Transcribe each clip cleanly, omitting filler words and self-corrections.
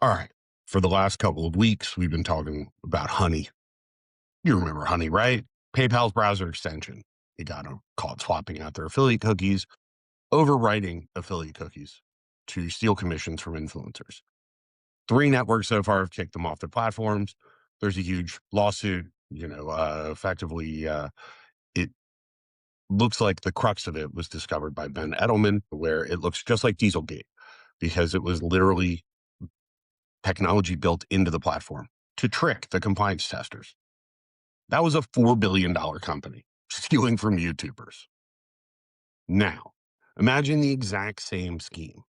All right. For the last couple of weeks, we've been talking about Honey. You remember Honey, right? PayPal's browser extension. It got them caught swapping out their affiliate cookies, overwriting affiliate cookies to steal commissions from influencers. 3 networks so far have kicked them off their platforms. There's a huge lawsuit. Effectively, it looks like the crux of it was discovered by Ben Edelman, where it looks just like Dieselgate because it was literally technology built into the platform to trick the compliance testers. That was a $4 billion company stealing from YouTubers. Now, imagine the exact same scheme,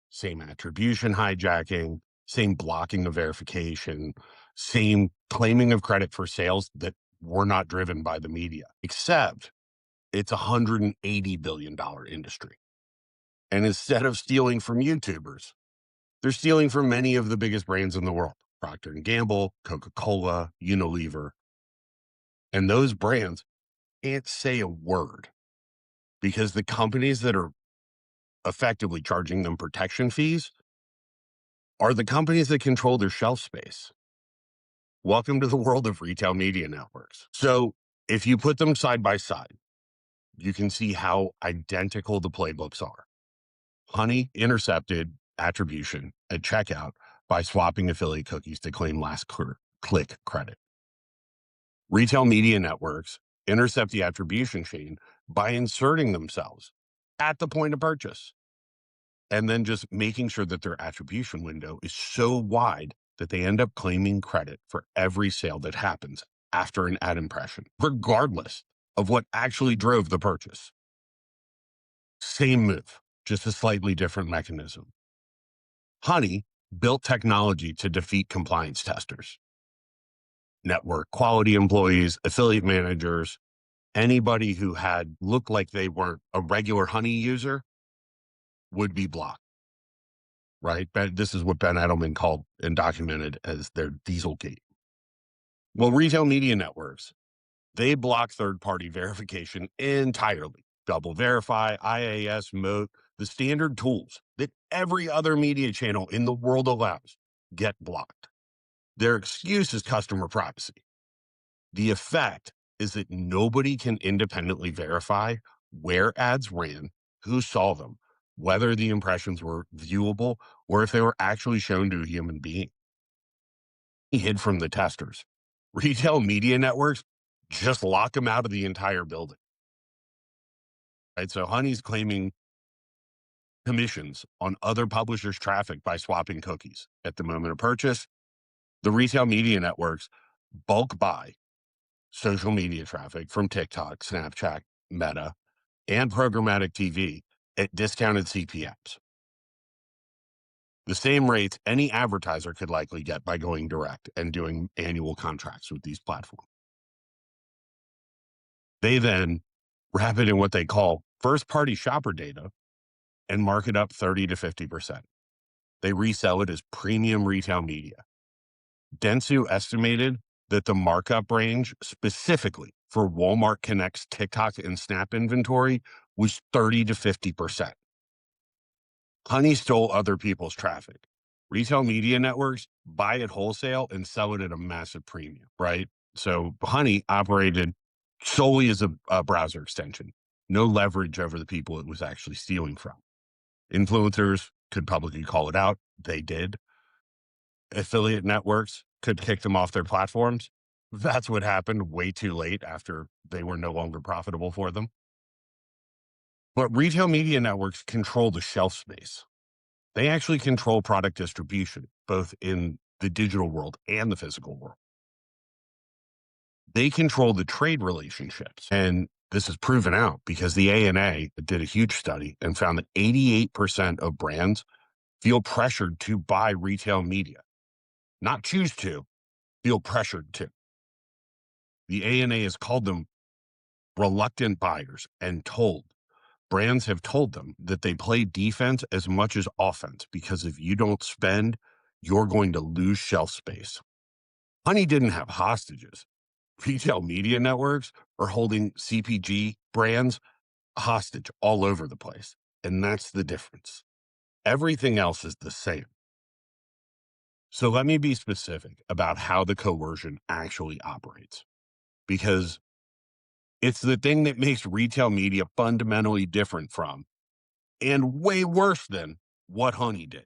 same attribution hijacking, same blocking of verification, same claiming of credit for sales that were not driven by the media, except it's a $180 billion industry. And instead of stealing from YouTubers, they're stealing from many of the biggest brands in the world, Procter & Gamble, Coca-Cola, Unilever. And those brands can't say a word because the companies that are effectively charging them protection fees are the companies that control their shelf space. Welcome to the world of retail media networks. So if you put them side by side, you can see how identical the playbooks are. Honey intercepted attribution at checkout by swapping affiliate cookies to claim last click credit. Retail media networks intercept the attribution chain by inserting themselves at the point of purchase and then just making sure that their attribution window is so wide that they end up claiming credit for every sale that happens after an ad impression, regardless of what actually drove the purchase. Same move, just a slightly different mechanism. Honey built technology to defeat compliance testers, network quality employees, affiliate managers, anybody who had looked like they weren't a regular Honey user would be blocked, right? This is what Ben Edelman called and documented as their Dieselgate. Well, retail media networks, they block third-party verification entirely. Double verify, IAS, Moat, the standard tools that every other media channel in the world allows get blocked. Their excuse is customer privacy. The effect is that nobody can independently verify where ads ran, who saw them, whether the impressions were viewable, or if they were actually shown to a human being. Hid from the testers. Retail media networks just lock them out of the entire building. Right? So Honey's claiming commissions on other publishers' traffic by swapping cookies at the moment of purchase. The retail media networks bulk buy social media traffic from TikTok, Snapchat, Meta, and programmatic TV at discounted CPMs. The same rates any advertiser could likely get by going direct and doing annual contracts with these platforms. They then wrap it in what they call first-party shopper data and mark it up 30 to 50%. They resell it as premium retail media. Dentsu estimated that the markup range specifically for Walmart Connect's TikTok and Snap inventory was 30 to 50%. Honey stole other people's traffic. Retail media networks buy it wholesale and sell it at a massive premium, right? So Honey operated solely as a browser extension, no leverage over the people it was actually stealing from. Influencers could publicly call it out. They did. Affiliate networks could kick them off their platforms. That's what happened way too late after they were no longer profitable for them. But retail media networks control the shelf space. They actually control product distribution, both in the digital world and the physical world. They control the trade relationships. And this is proven out because the ANA did a huge study and found that 88% of brands feel pressured to buy retail media, not choose to, feel pressured to. The ANA has called them reluctant buyers and brands have told them that they play defense as much as offense because if you don't spend, you're going to lose shelf space. Honey didn't have hostages. Retail media networks are holding CPG brands hostage all over the place. And that's the difference. Everything else is the same. So let me be specific about how the coercion actually operates, because it's the thing that makes retail media fundamentally different from and way worse than what Honey did.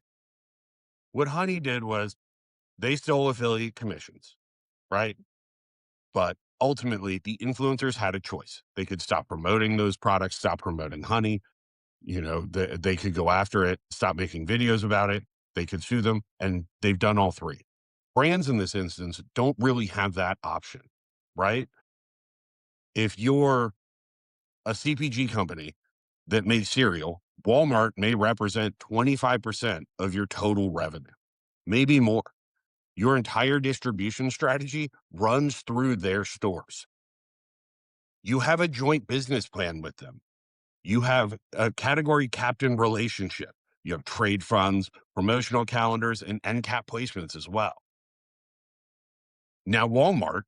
What Honey did was they stole affiliate commissions, right? But ultimately, the influencers had a choice. They could stop promoting those products, stop promoting Honey. They could go after it, stop making videos about it. They could sue them, and they've done all three. Brands in this instance don't really have that option, right? If you're a CPG company that makes cereal, Walmart may represent 25% of your total revenue, maybe more. Your entire distribution strategy runs through their stores. You have a joint business plan with them. You have a category captain relationship. You have trade funds, promotional calendars, and end cap placements as well. Now, Walmart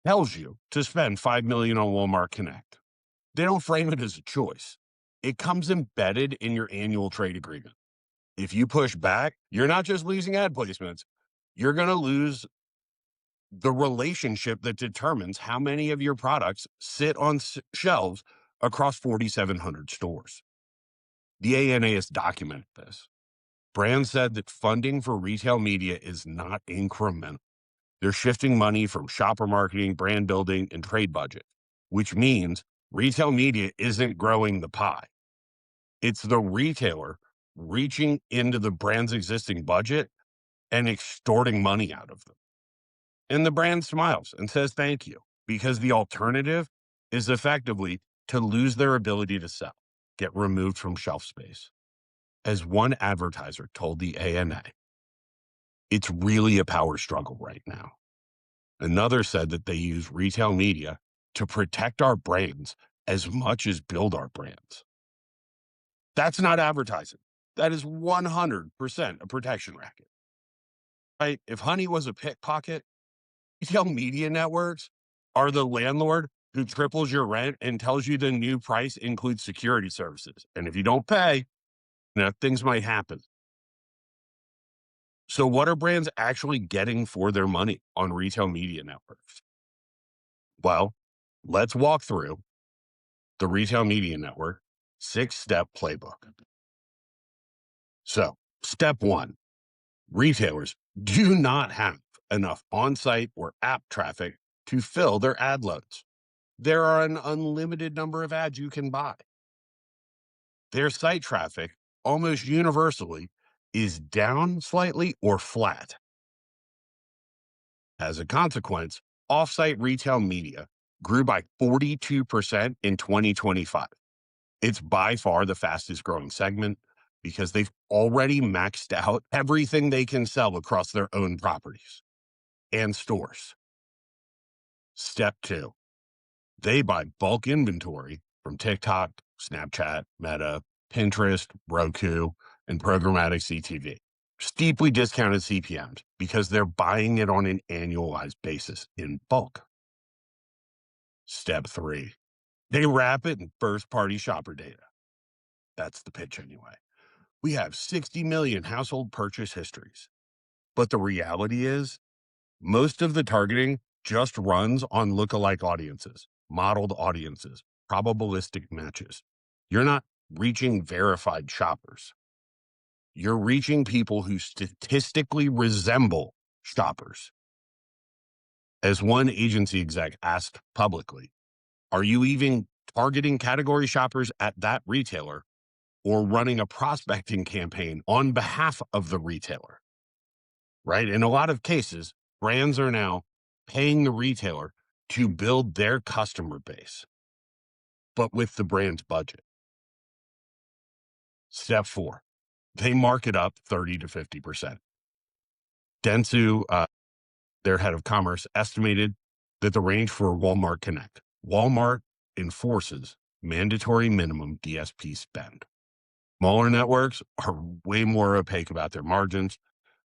tells you to spend $5 million on Walmart Connect. They don't frame it as a choice. It comes embedded in your annual trade agreement. If you push back, you're not just losing ad placements, you're going to lose the relationship that determines how many of your products sit on shelves across 4,700 stores. The ANA has documented this. Brands said that funding for retail media is not incremental. They're shifting money from shopper marketing, brand building, and trade budget, which means retail media isn't growing the pie. It's the retailer reaching into the brand's existing budget and extorting money out of them. And the brand smiles and says thank you, because the alternative is effectively to lose their ability to sell, get removed from shelf space. As one advertiser told the ANA, it's really a power struggle right now. Another said that they use retail media to protect our brands as much as build our brands. That's not advertising. That is 100% a protection racket. Right? If Honey was a pickpocket, retail media networks are the landlord who triples your rent and tells you the new price includes security services. And if you don't pay, things might happen. So what are brands actually getting for their money on retail media networks? Well, let's walk through the retail media network 6-step playbook. So step one, retailers do not have enough on-site or app traffic to fill their ad loads. There are an unlimited number of ads you can buy. Their site traffic almost universally is down slightly or flat. As a consequence, off-site retail media grew by 42% in 2025. It's by far the fastest growing segment because they've already maxed out everything they can sell across their own properties and stores. Step two, they buy bulk inventory from TikTok, Snapchat, Meta, Pinterest, Roku, and programmatic CTV. Steeply discounted CPMs because they're buying it on an annualized basis in bulk. Step three, they wrap it in first-party shopper data. That's the pitch anyway. We have 60 million household purchase histories. But the reality is, most of the targeting just runs on lookalike audiences, modeled audiences, probabilistic matches. You're not reaching verified shoppers. You're reaching people who statistically resemble shoppers. As one agency exec asked publicly, are you even targeting category shoppers at that retailer or running a prospecting campaign on behalf of the retailer? Right? In a lot of cases, brands are now paying the retailer to build their customer base, but with the brand's budget. Step four, they mark it up 30 to 50%. Dentsu, their head of commerce, estimated that the range for Walmart Connect. Walmart enforces mandatory minimum DSP spend. Smaller networks are way more opaque about their margins,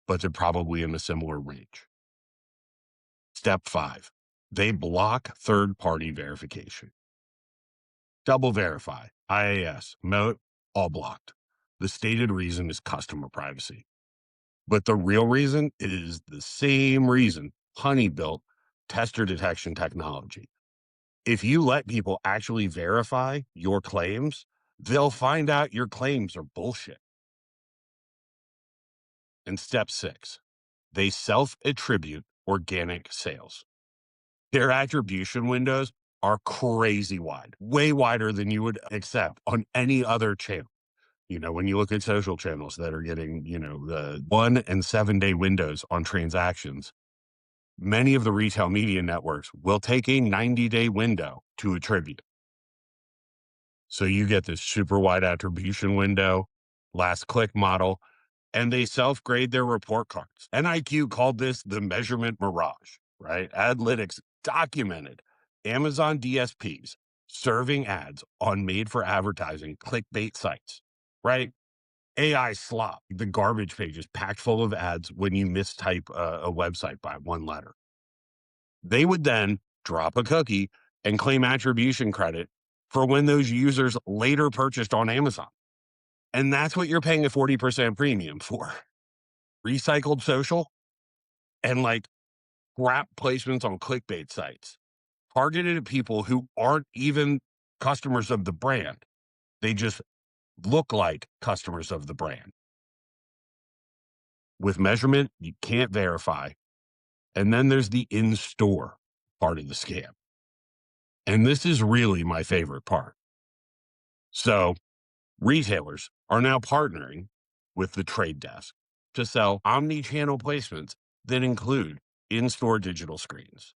but they're probably in a similar range. Step five, they block third-party verification. Double verify, IAS, Moat, all blocked. The stated reason is customer privacy. But the real reason is the same reason Honey built tester detection technology. If you let people actually verify your claims, they'll find out your claims are bullshit. And step 6, they self-attribute organic sales. Their attribution windows are crazy wide, way wider than you would accept on any other channel. When you look at social channels that are getting, the 1 and 7 day windows on transactions, many of the retail media networks will take a 90-day window to attribute. So you get this super wide attribution window, last click model, and they self-grade their report cards. NIQ called this the measurement mirage, right? Adlytics documented Amazon DSPs serving ads on made-for-advertising clickbait sites, right? AI slop, the garbage pages packed full of ads when you mistype a website by one letter. They would then drop a cookie and claim attribution credit for when those users later purchased on Amazon. And that's what you're paying a 40% premium for. Recycled social and crap placements on clickbait sites targeted at people who aren't even customers of the brand. They just look like customers of the brand. With measurement, you can't verify. And then there's the in-store part of the scam. And this is really my favorite part. So retailers are now partnering with the trade desk to sell omni-channel placements that include in-store digital screens.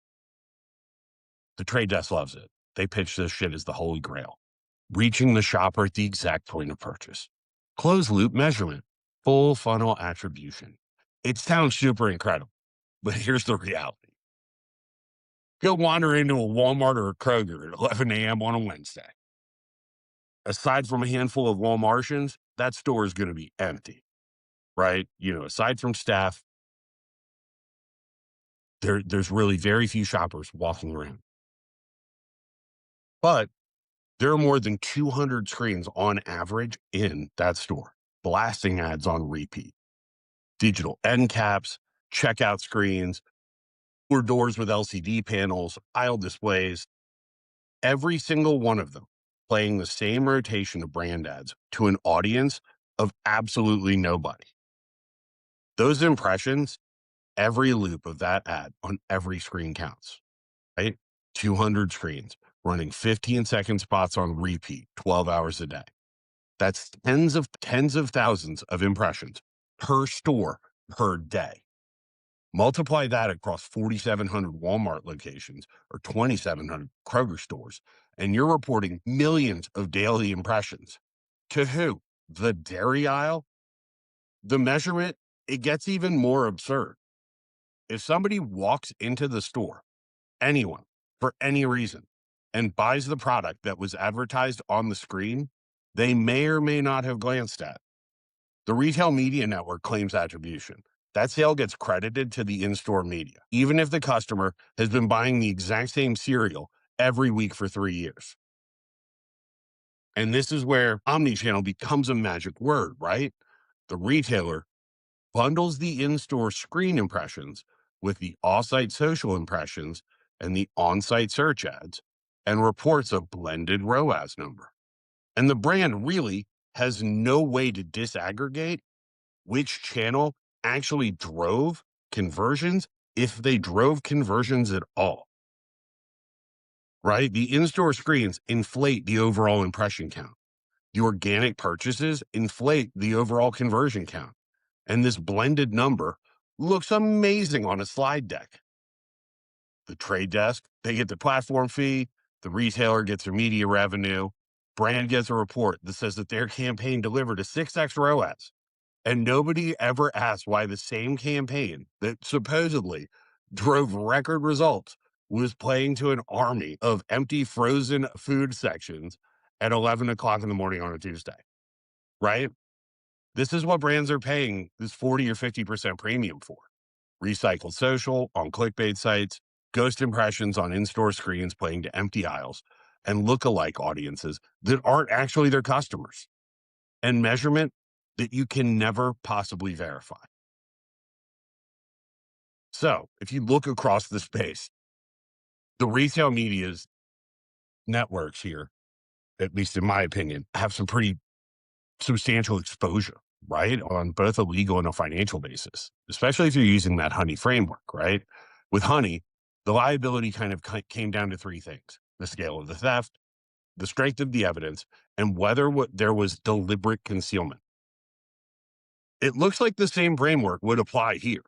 The trade desk loves it. They pitch this shit as the holy grail, reaching the shopper at the exact point of purchase. Closed loop measurement, full funnel attribution. It sounds super incredible, but here's the reality. Go wander into a Walmart or a Kroger at 11 a.m. on a Wednesday. Aside from a handful of Walmartians, that store is going to be empty, right? Aside from staff, there's really very few shoppers walking around. But there are more than 200 screens on average in that store, blasting ads on repeat. Digital end caps, checkout screens, or doors with LCD panels, aisle displays, every single one of them playing the same rotation of brand ads to an audience of absolutely nobody. Those impressions, every loop of that ad on every screen counts, right? 200 screens running 15-second spots on repeat 12 hours a day. That's tens of thousands of impressions per store per day. Multiply that across 4,700 Walmart locations or 2,700 Kroger stores, and you're reporting millions of daily impressions. To who? The dairy aisle? The measurement, it gets even more absurd. If somebody walks into the store, anyone, for any reason, and buys the product that was advertised on the screen, they may or may not have glanced at. The retail media network claims attribution. That sale gets credited to the in-store media, even if the customer has been buying the exact same cereal every week for 3 years. And this is where omnichannel becomes a magic word, right? The retailer bundles the in-store screen impressions with the off-site social impressions and the on-site search ads and reports a blended ROAS number. And the brand really has no way to disaggregate which channel actually drove conversions, if they drove conversions at all. Right? The in-store screens inflate the overall impression count. The organic purchases inflate the overall conversion count. And this blended number looks amazing on a slide deck. The trade desk, they get the platform fee, the retailer gets their media revenue, brand gets a report that says that their campaign delivered a 6x ROAS. And nobody ever asked why the same campaign that supposedly drove record results was playing to an army of empty frozen food sections at 11 o'clock in the morning on a Tuesday, right? This is what brands are paying this 40 or 50% premium for. Recycled social on clickbait sites, ghost impressions on in-store screens playing to empty aisles, and lookalike audiences that aren't actually their customers. And measurement that you can never possibly verify. So if you look across the space, the retail media's networks here, at least in my opinion, have some pretty substantial exposure, right? On both a legal and a financial basis, especially if you're using that Honey framework, right? With Honey, the liability kind of came down to three things: the scale of the theft, the strength of the evidence, and whether there was deliberate concealment. It looks like the same framework would apply here.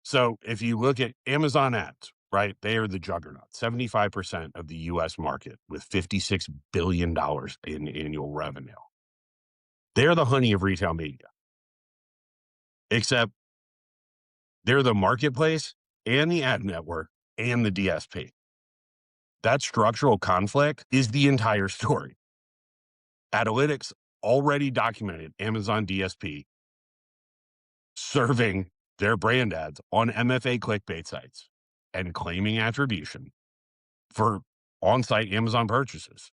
So if you look at Amazon ads, right, they are the juggernaut, 75% of the US market with $56 billion in annual revenue. They're the Honey of retail media, except they're the marketplace and the ad network and the DSP. That structural conflict is the entire story. Analytics already documented Amazon DSP serving their brand ads on MFA clickbait sites and claiming attribution for on-site Amazon purchases.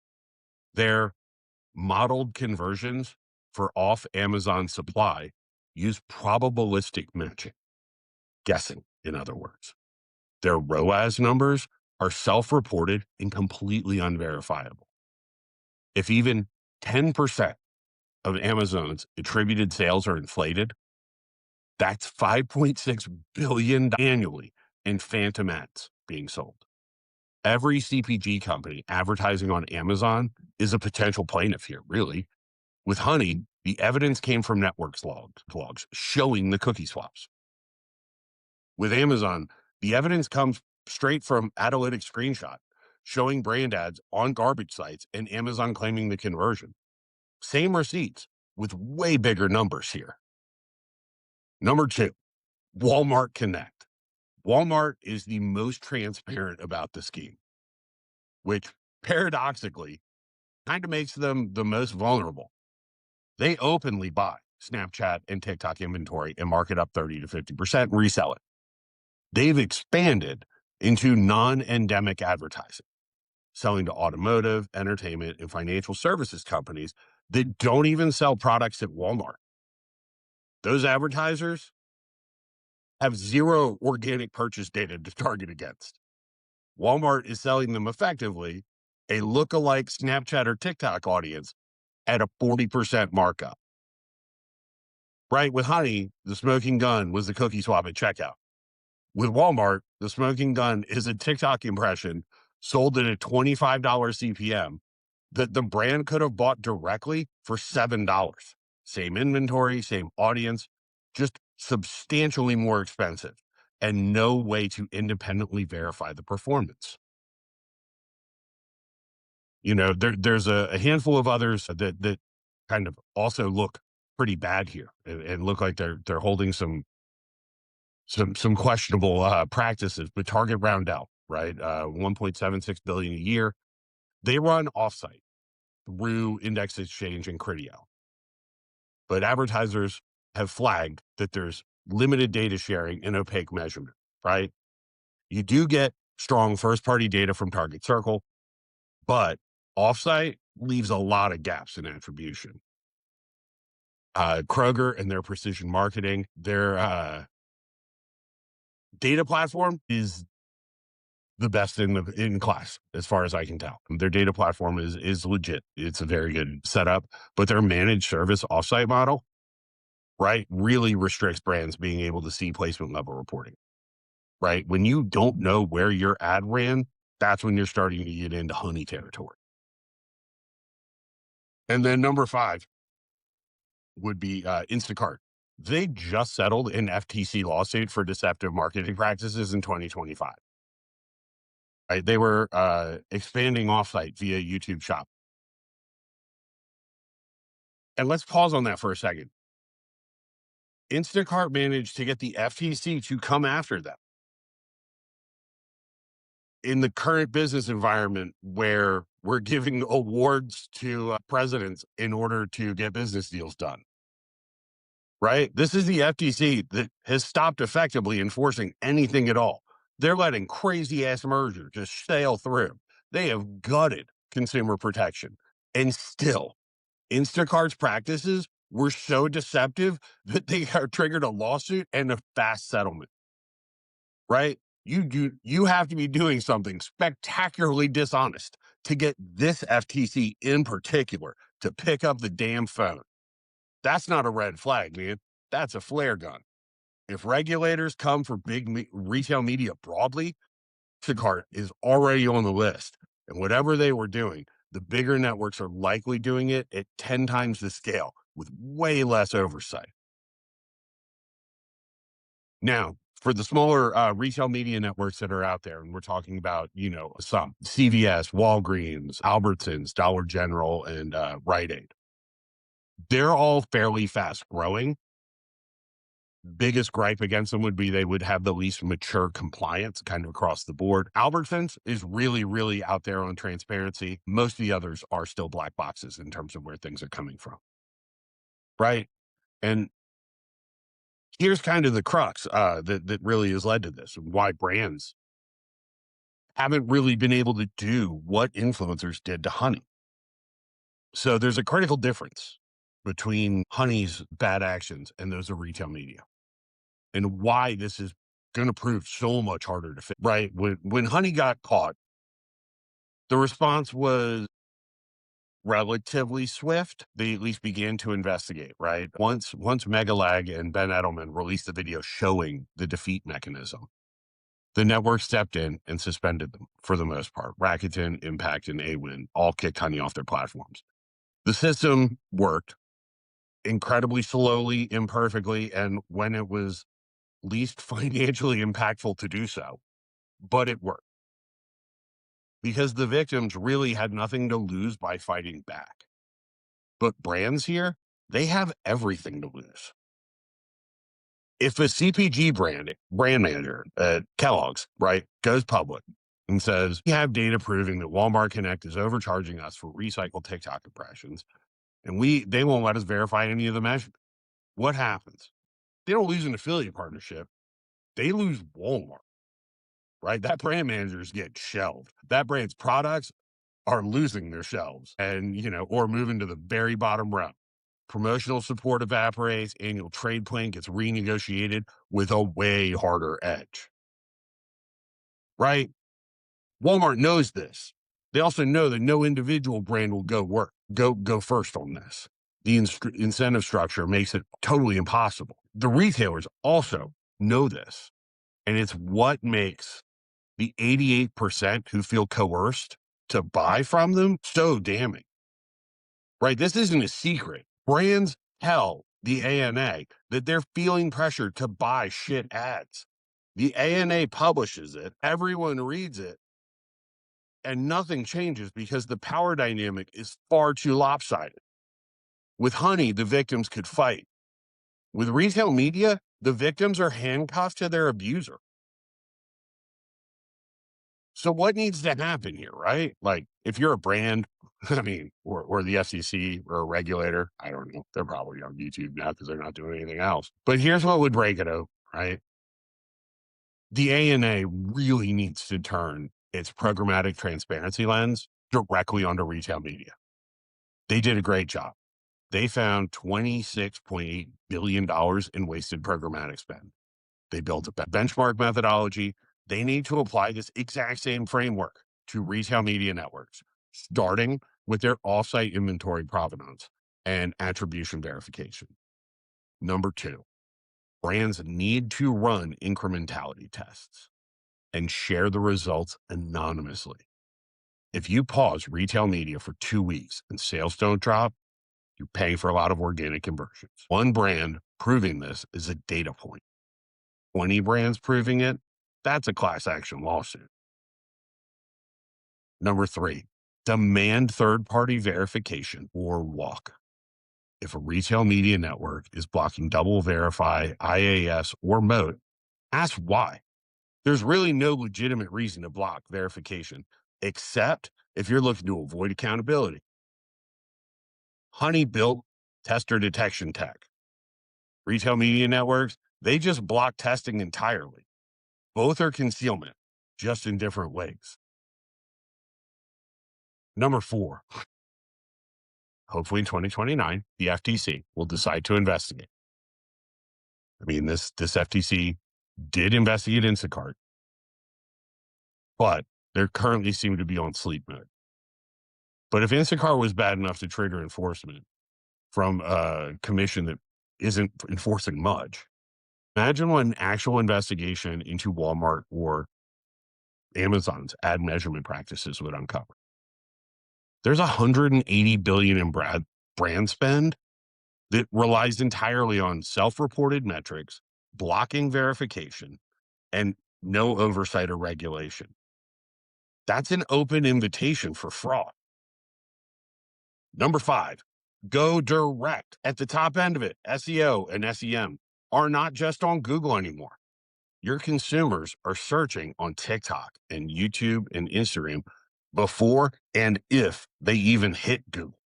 Their modeled conversions for off Amazon supply use probabilistic matching, guessing, in other words. Their ROAS numbers are self-reported and completely unverifiable. If even 10% of Amazon's attributed sales are inflated, that's $5.6 billion annually in phantom ads being sold. Every CPG company advertising on Amazon is a potential plaintiff here, really. With Honey, the evidence came from networks logs showing the cookie swaps. With Amazon, the evidence comes straight from Analytics screenshot showing brand ads on garbage sites and Amazon claiming the conversion. Same receipts with way bigger numbers here. Number two, Walmart Connect. Walmart is the most transparent about the scheme, which paradoxically kind of makes them the most vulnerable. They openly buy Snapchat and TikTok inventory and mark it up 30 to 50% and resell it. They've expanded into non-endemic advertising, selling to automotive, entertainment, and financial services companies that don't even sell products at Walmart. Those advertisers have zero organic purchase data to target against. Walmart is selling them effectively a lookalike Snapchat or TikTok audience at a 40% markup. Right? With Honey, the smoking gun was the cookie swap at checkout. With Walmart, the smoking gun is a TikTok impression sold at a $25 CPM that the brand could have bought directly for $7. Same inventory, same audience, just substantially more expensive and no way to independently verify the performance. You know, there's a handful of others that kind of also look pretty bad here and look like they're holding some questionable practices. But Target Roundel, right, 1.76 billion a year. They run offsite through Index Exchange and Criteo, but advertisers have flagged that there's limited data sharing and opaque measurement. Right, you do get strong first-party data from Target Circle, but offsite leaves a lot of gaps in attribution. Kroger and their precision marketing, their data platform is the best in class, as far as I can tell. Their data platform is legit. It's a very good setup, but their managed service offsite model, right, really restricts brands being able to see placement level reporting. Right, when you don't know where your ad ran, that's when you're starting to get into Honey territory. And then number 5 would be Instacart. They just settled an FTC lawsuit for deceptive marketing practices in 2025. Right? They were expanding offsite via YouTube Shop. And let's pause on that for a second. Instacart managed to get the FTC to come after them in the current business environment where we're giving awards to presidents in order to get business deals done. Right? This is the FTC that has stopped effectively enforcing anything at all. They're letting crazy ass mergers just sail through. They have gutted consumer protection. And still, Instacart's practices were so deceptive that they are triggered a lawsuit and a fast settlement, right? You have to be doing something spectacularly dishonest to get this FTC in particular to pick up the damn phone. That's not a red flag, man. That's a flare gun. If regulators come for retail media broadly, Instacart is already on the list. And whatever they were doing, the bigger networks are likely doing it at 10 times the scale with way less oversight. Now, for the smaller retail media networks that are out there, and we're talking about, some CVS, Walgreens, Albertsons, Dollar General, and Rite Aid, they're all fairly fast growing. Biggest gripe against them would be they would have the least mature compliance kind of across the board. Albertsons is really, really out there on transparency. Most of the others are still black boxes in terms of where things are coming from. Right. And here's kind of the crux that really has led to this and why brands haven't really been able to do what influencers did to Honey. So there's a critical difference between Honey's bad actions and those of retail media, and why this is going to prove so much harder to fix. Right. When Honey got caught, the response was relatively swift. They at least began to investigate, right? Once Megalag and Ben Edelman released the video showing the defeat mechanism, the network stepped in and suspended them for the most part. Rakuten, Impact, and Awin all kicked Honey off their platforms. The system worked incredibly slowly, imperfectly, and when it was least financially impactful to do so, but it worked because the victims really had nothing to lose by fighting back. But brands here, they have everything to lose. If a CPG brand manager at Kellogg's, right, goes public and says, we have data proving that Walmart Connect is overcharging us for recycled TikTok impressions, and they won't let us verify any of the measurements. What happens? They don't lose an affiliate partnership. They lose Walmart, right? That brand managers get shelved. That brand's products are losing their shelves and, or moving to the very bottom row. Promotional support evaporates, annual trade plan gets renegotiated with a way harder edge, right? Walmart knows this. They also know that no individual brand will go first on this. The incentive structure makes it totally impossible. The retailers also know this, and it's what makes the 88% who feel coerced to buy from them so damning, right? This isn't a secret. Brands tell the ANA that they're feeling pressure to buy shit ads. The ANA publishes it, everyone reads it, and nothing changes because the power dynamic is far too lopsided. With Honey, the victims could fight. With retail media, the victims are handcuffed to their abuser. So what needs to happen here, right? Like, if you're a brand, or the FCC or a regulator, I don't know. They're probably on YouTube now because they're not doing anything else. But here's what would break it out, right? The ANA really needs to turn its programmatic transparency lens directly onto retail media. They did a great job. They found $26.8 billion in wasted programmatic spend. They built a benchmark methodology. They need to apply this exact same framework to retail media networks, starting with their offsite inventory provenance and attribution verification. Number 2, brands need to run incrementality tests and share the results anonymously. If you pause retail media for 2 weeks and sales don't drop, you're paying for a lot of organic conversions. One brand proving this is a data point. 20 brands proving it, that's a class action lawsuit. Number 3, demand third-party verification or walk. If a retail media network is blocking Double Verify, IAS, or Moat, ask why. There's really no legitimate reason to block verification, except if you're looking to avoid accountability. Honey built tester detection tech. Retail media networks, they just block testing entirely. Both are concealment, just in different ways. Number 4, hopefully in 2029, the FTC will decide to investigate. I mean, this FTC did investigate Instacart, but they currently seem to be on sleep mode. But if Instacart was bad enough to trigger enforcement from a commission that isn't enforcing much, imagine what an actual investigation into Walmart or Amazon's ad measurement practices would uncover. There's 180 billion in brand spend that relies entirely on self-reported metrics, blocking verification, and no oversight or regulation. That's an open invitation for fraud. Number 5, go direct. At the top end of it, SEO and SEM are not just on Google anymore. Your consumers are searching on TikTok and YouTube and Instagram before and if they even hit Google.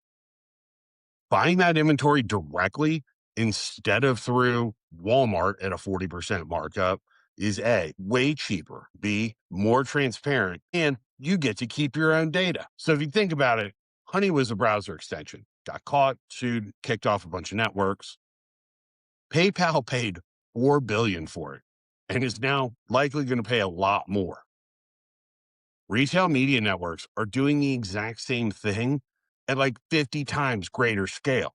Buying that inventory directly instead of through Walmart at a 40% markup is A, way cheaper, B, more transparent, and you get to keep your own data. So if you think about it, Honey was a browser extension, got caught, sued, kicked off a bunch of networks. PayPal paid $4 billion for it and is now likely going to pay a lot more. Retail media networks are doing the exact same thing at like 50 times greater scale.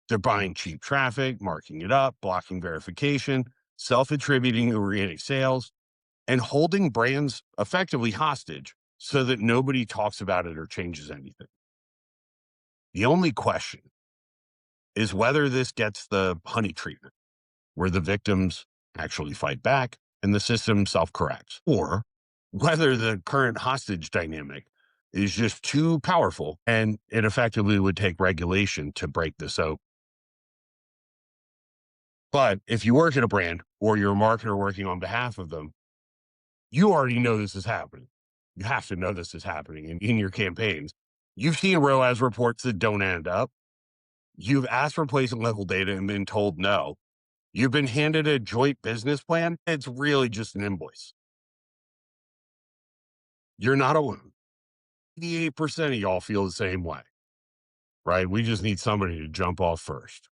They're buying cheap traffic, marking it up, blocking verification, self-attributing organic sales, and holding brands effectively hostage so that nobody talks about it or changes anything. The only question is whether this gets the Honey treatment, where the victims actually fight back and the system self-corrects, or whether the current hostage dynamic is just too powerful and it effectively would take regulation to break this open. But if you work at a brand or you're a marketer working on behalf of them, you already know this is happening. You have to know this is happening in your campaigns. You've seen ROAS reports that don't end up. You've asked for placement level data and been told no. You've been handed a joint business plan. It's really just an invoice. You're not alone. 88% of y'all feel the same way, right? We just need somebody to jump off first.